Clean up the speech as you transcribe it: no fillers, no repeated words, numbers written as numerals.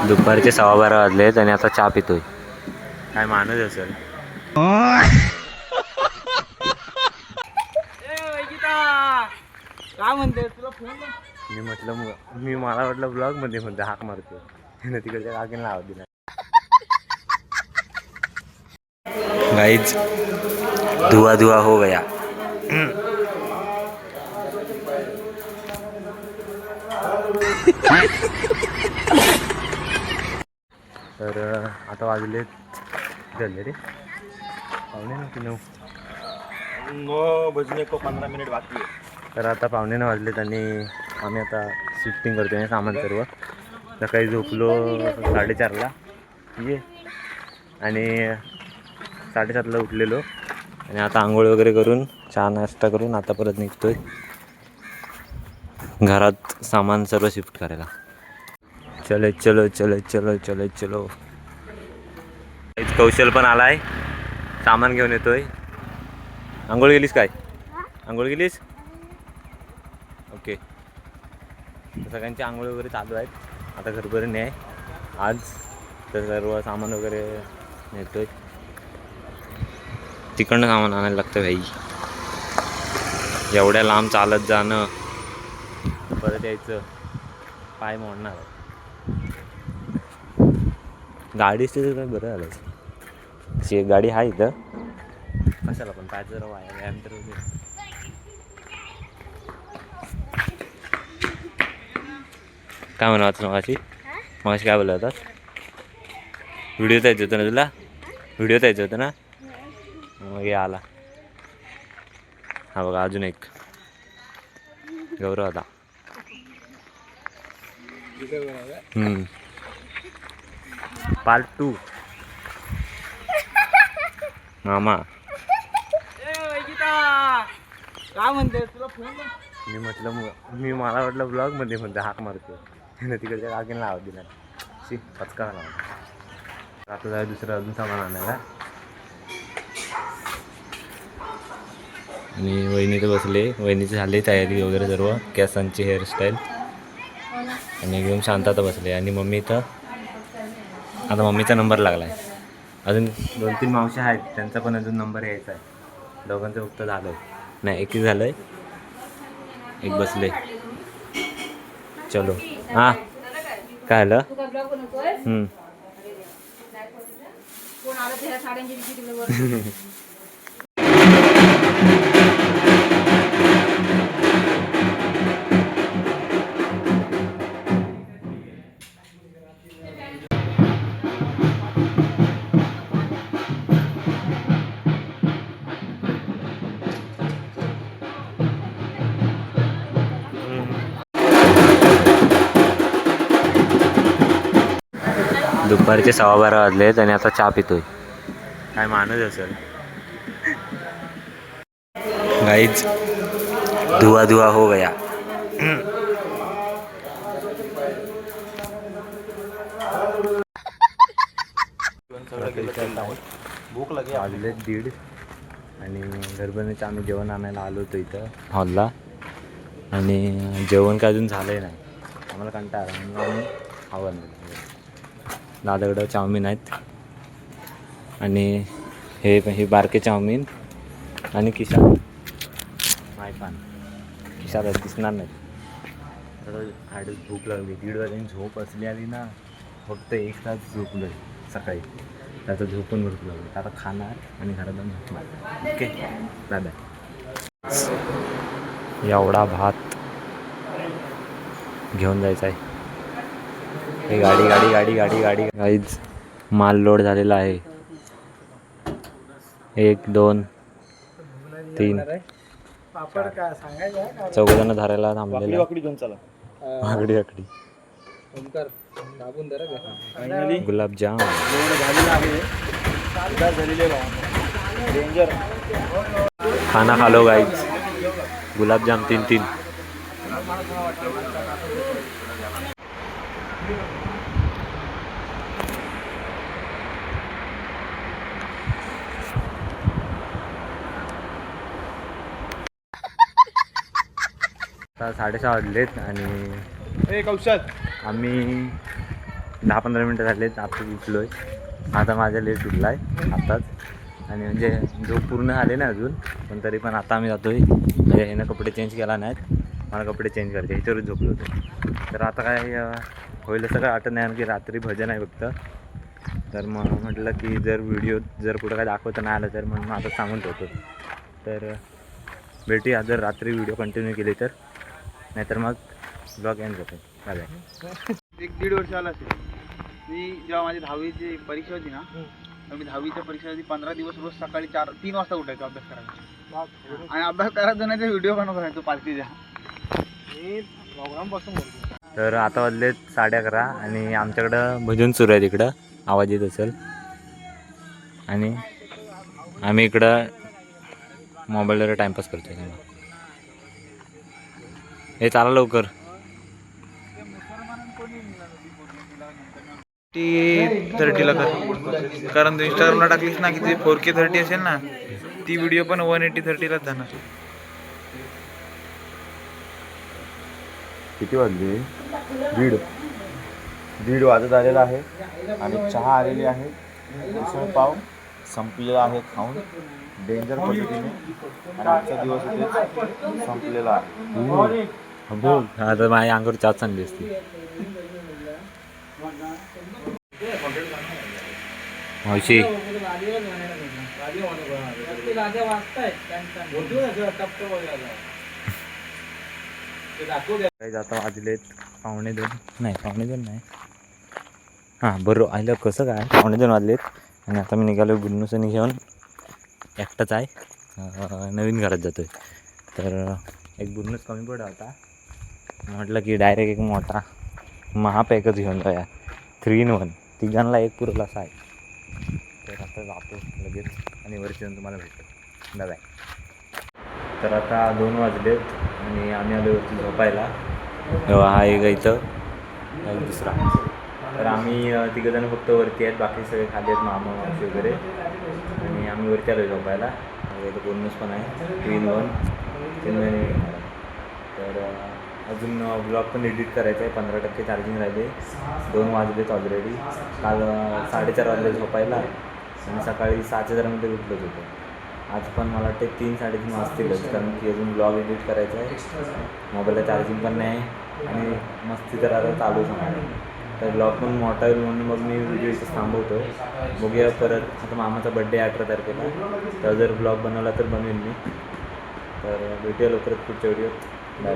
दुपारचे 12:15 वाजलेत आणि आता चहा पितोय. काय माणूस असेल. काय म्हणते तुला फोन? मी म्हटलं मला वाटलं ब्लॉग मध्ये म्हणते हाक मारतो तिकडच्या काकीने आवाज दिला. गाइस धुआ धुआ हो गया. तर आता वाजले झाले रे 9:45. 9 को 15 मिनिट बाकी आहे. तर आता 9:45 वाजलेत आणि आम्ही आता शिफ्टिंग करतोय सामान सर्व. सकाळी झोपलो 4:30ला ये आणि 7:30ला उठलेलो आणि आता आंघोळ वगैरे करून चहा नाश्ता करून आता परत निघतोय घरात सामान सर्व शिफ्ट करायला. चलो चलो चलो चलो चलो चलो. कौशल पण आलाय, सामान घेऊन येतोय. आंघोळ गेलीस काय? आंघोळ गेलीस? ओके. सगळ्यांची आंघोळ वगैरे चालू आहेत. आता घरभरून आहे आज, तर सर्व सामान वगैरे नेतोय. तिकडनं सामान आणायला लागतं भाई. एवढ्या लांब चालत जाणं परत यायचं, पाय मोडणार. गाडी असते तर काय बरं झालं. तशी एक गाडी आहे इथं, कशाला पण पाय जरा व्यायाम तर होते. काय म्हणावं मगाशी काय बोलला होता? व्हिडिओ द्यायचं होतं ना तुला? व्हिडिओ द्यायचं होतं ना? मग हे आला. हा बघा अजून एक गौरव होता. पार्ट 2 मामा. काय म्हणते तुला फोन? मी म्हटलं मला वाटलं ब्लॉग मध्ये म्हणते हाक मारतो तिकडच्या काकीने आवाज दिला. पचका लावा. आता जाय दुसरं अजून सामान आणायला. आणि वहिनी तर बसले, वहिनीचे झाले तयारी वगैरे सर्व, केसांची हेअरस्टाईल आणि एकदम शांत आता बसले. आणि मम्मी तर आता मम्मीचा नंबर लागला आहे. अजून 2-3 मावश्या आहेत, त्यांचा पण अजून नंबर यायचा आहे. दोघांचं फक्त झालं आहे, नाही एकच झालं आहे. एक बसले. चलो. हां काय झालं? दुपारचे 12:15 वाजलेत आणि आता चहा पितोय. काय माणूस असेल. गाइस धुआ धुआ हो गया. भूक लगे. वाजले 1:30 आणि घरबरणीचं आम्ही जेवण आणायला आलो होतो इथं हॉलला. आणि जेवण काय अजून झालंही नाही, आम्हाला कंटाळा आला म्हणून आम्ही हवं नाही. दादाकडं चाऊमिन आहेत आणि हे बारके चाऊमिन आणि किशा नाही पान खिशात दिसणार नाही. तर भूक लागली. 1:30 वाजता झोप असली आली ना, फक्त 1 तास झोपलं सकाळी. त्याचं झोपून भरपूर लागलं. आता खाणार आणि घरात जाऊन झोपणार. ओके दादा. एवढा भात घेऊन जायचा आहे. हे गाडी गाडी गाडी गाडी गाडी गाईच माल लोड झालेला आहे. 1 2 3 चौघजण धरायला थांबलेले. वाकडी वाकडी गुलाबजाम खाना खा लो गाइस. गुलाबजाम 3-3. आता 6:30 वाजलेत आणि कौशल आम्ही 10-15 मिनटं झालेत आता उठलो आहे. आता माझ्या लेट उठला आहे आत्ताच. आणि म्हणजे झोप पूर्ण झाले ना अजून, पण तरी पण आता आम्ही जातो आहे. म्हणजे ह्यानं कपडे चेंज केला नाहीत, मला कपडे चेंज करायचे, ह्याच्यावरच झोपलो होतो. तर आता काय होईल असं काय वाटत नाही की रात्री भजन आहे फक्त. तर मग म्हटलं की जर व्हिडिओ जर कुठं काय दाखवता नाही आलं तर मग आता सांगून ठेवतो. तर भेटूया जर रात्री व्हिडिओ कंटिन्यू केली तर, नाहीतर मग ब्लॉग एंड होतो. चालेल. 1-1.5 वर्ष आला असेल. मी जेव्हा माझी 10वीची परीक्षा होती ना, तर मी 10वीच्या परीक्षेसाठी 15 दिवस रोज सकाळी 3 वाजता उठायचो अभ्यास करायला. आणि अभ्यास करायचो नाही तर व्हिडिओ बनवत राहायचो पालखीच्या. मी प्रोग्रामपासून बोलतो. तर आता वाजलेत 11:30 आणि आमच्याकडं भजन सुरू आहे, तिकडं आवाज येत असेल. आणि आम्ही इकडं मोबाईलवर टाईमपास करतो आहे. हे चाला लवकर. टी 30ला कर, कारण तू इंस्टाग्रामला टाकलीस ना की ती 4K 30 असेल ना, ती व्हिडिओ पण 180 30लाच जाणार. किती वाजले? 1:30 वाजत आलेला आहे आणि चहा आलेली आहे. मिसळ पाव संपलेला आहे खाऊन डेंजर पद्धतीने, आणि आजचा दिवस इथे संपलेला आहे. बोल. आता माझ्या अंगावर चाच चांगली असते. मावशी आता वाजलेत 1:15 नाही. हां बरोबर आलं. कसं काय 1:15 वाजलेत आणि आता मी निघालो गुन्नूसनी घेऊन. एकटाच आहे, नवीन घरात जातो आहे. तर एक गुन्नूस कमी पडला होता, म्हटलं की डायरेक्ट एक मोठा महापॅकच घेऊन जाऊया. 3-in-1 तिघांना एक पुरवला असा आहे. तर आता जातो लगेच आणि वरती जाऊन तुम्हाला भेटतो. बाय. तर आता 2 वाजलेत आणि आम्ही आलो वरती झोपायला. हा एक इथं एक दुसरा. तर आम्ही तिघंजणं फक्त वरती आहेत, बाकी सगळे खाली आहेत, मामा मावशी वगैरे. आणि आम्ही वरती आलो झोपायला. इथं बोनस पण आहे 3-in-1 तर अजून ब्लॉग पण एडिट करायचं आहे. 15% चार्जिंग राहिले. 2 वाजलेत ऑलरेडी. काल 4:30 वाजले झोपायला आणि सकाळी 6च्या दरम्यान उठलोच होतो. आज पण मला वाटते 3-3:30 वाजतीलच, कारण की अजून ब्लॉग एडिट करायचा आहे. मोबाईलला चार्जिंग पण नाही आणि मस्ती तर आता चालूच होणार. तर ब्लॉग पण मोठा होईल म्हणून मग मी व्हिडिओ इथं थांबवतो. बघूया परत. आता मामाचा बड्डे 18 तारखेला, तर जर ब्लॉग बनवला तर बनवेन मी. तर भेटूया लवकरच पुढच्या व्हिडिओत. बाय.